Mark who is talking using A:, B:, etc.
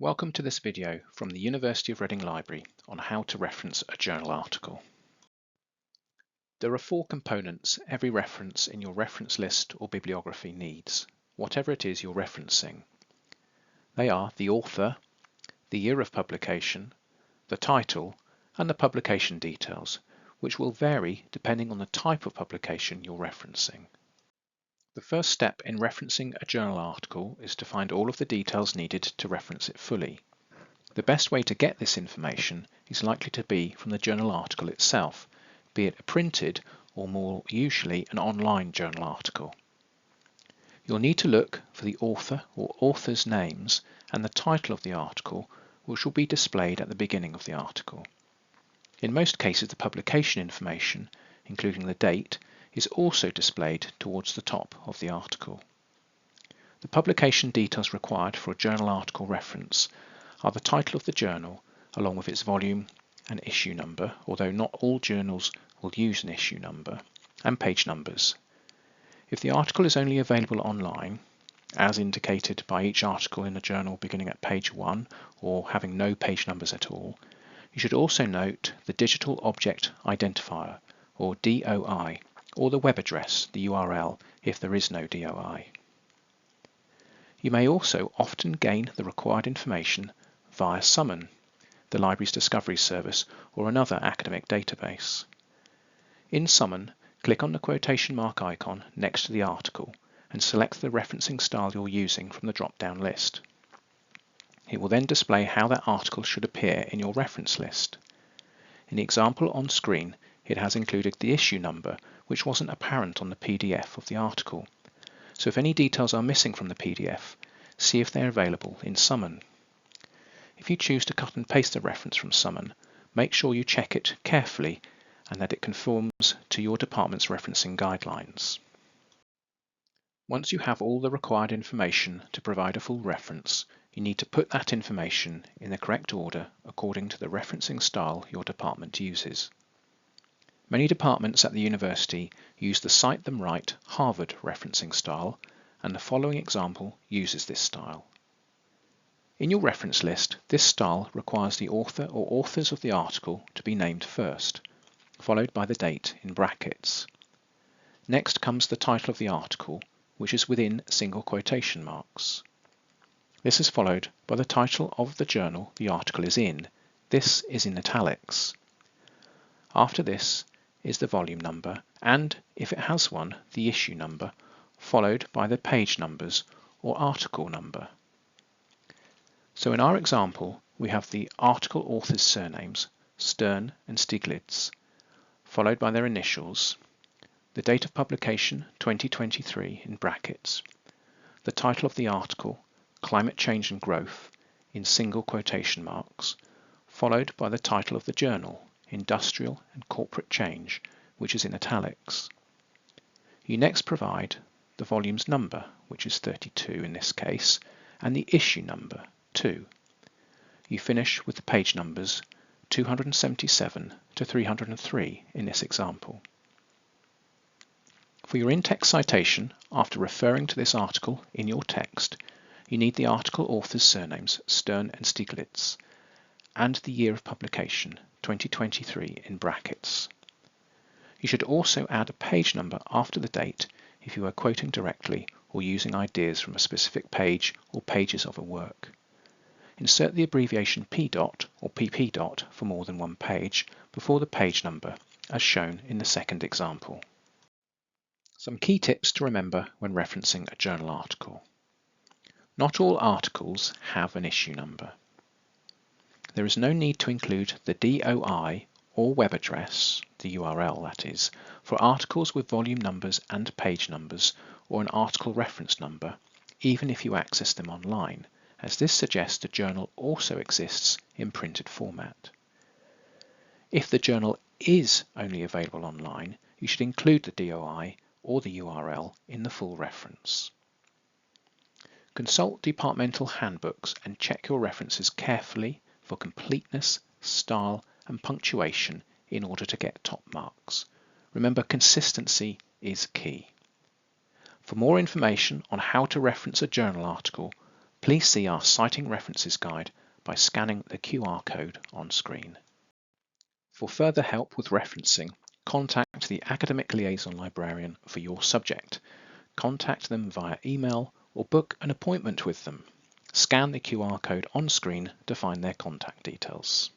A: Welcome to this video from the University of Reading Library on how to reference a journal article. There are four components every reference in your reference list or bibliography needs, whatever it is you're referencing. They are the author, the year of publication, the title, and the publication details, which will vary depending on the type of publication you're referencing. The first step in referencing a journal article is to find all of the details needed to reference it fully. The best way to get this information is likely to be from the journal article itself, be it a printed or more usually an online journal article. You'll need to look for the author or authors' names and the title of the article, which will be displayed at the beginning of the article. In most cases, the publication information, including the date, is also displayed towards the top of the article. The publication details required for a journal article reference are the title of the journal along with its volume and issue number, although not all journals will use an issue number, and page numbers. If the article is only available online, as indicated by each article in a journal beginning at page 1 or having no page numbers at all, you should also note the Digital Object Identifier, or DOI, or the web address, the URL, if there is no DOI. You may also often gain the required information via Summon, the library's discovery service, or another academic database. In Summon, click on the quotation mark icon next to the article and select the referencing style you're using from the drop-down list. It will then display how that article should appear in your reference list. In the example on screen, it has included the issue number, which wasn't apparent on the PDF of the article. So if any details are missing from the PDF, see if they're available in Summon. If you choose to cut and paste the reference from Summon, make sure you check it carefully and that it conforms to your department's referencing guidelines. Once you have all the required information to provide a full reference, you need to put that information in the correct order according to the referencing style your department uses. Many departments at the university use the Cite Them Right Harvard referencing style, and the following example uses this style. In your reference list, this style requires the author or authors of the article to be named first, followed by the date in brackets. Next comes the title of the article, which is within single quotation marks. This is followed by the title of the journal the article is in. This is in italics. After this is the volume number and, if it has one, the issue number, followed by the page numbers or article number. So in our example, we have the article authors' surnames, Stern and Stiglitz, followed by their initials, the date of publication 2023 in brackets, the title of the article, Climate Change and Growth, in single quotation marks, followed by the title of the journal, Industrial and Corporate Change, which is in italics. You next provide the volume's number, which is 32 in this case, and the issue number, 2. You finish with the page numbers 277 to 303 in this example. For your in-text citation, after referring to this article in your text, you need the article authors' surnames, Stern and Stiglitz, and the year of publication, 2023 in brackets. You should also add a page number after the date if you are quoting directly or using ideas from a specific page or pages of a work. Insert the abbreviation P. or PP. for more than one page before the page number, as shown in the second example. Some key tips to remember when referencing a journal article. Not all articles have an issue number. There is no need to include the DOI or web address, the URL that is, for articles with volume numbers and page numbers or an article reference number, even if you access them online, as this suggests the journal also exists in printed format. If the journal is only available online, you should include the DOI or the URL in the full reference. Consult departmental handbooks and check your references carefully for completeness, style, and punctuation in order to get top marks. Remember, consistency is key. For more information on how to reference a journal article, please see our Citing References guide by scanning the QR code on screen. For further help with referencing, contact the Academic Liaison Librarian for your subject. Contact them via email or book an appointment with them. Scan the QR code on screen to find their contact details.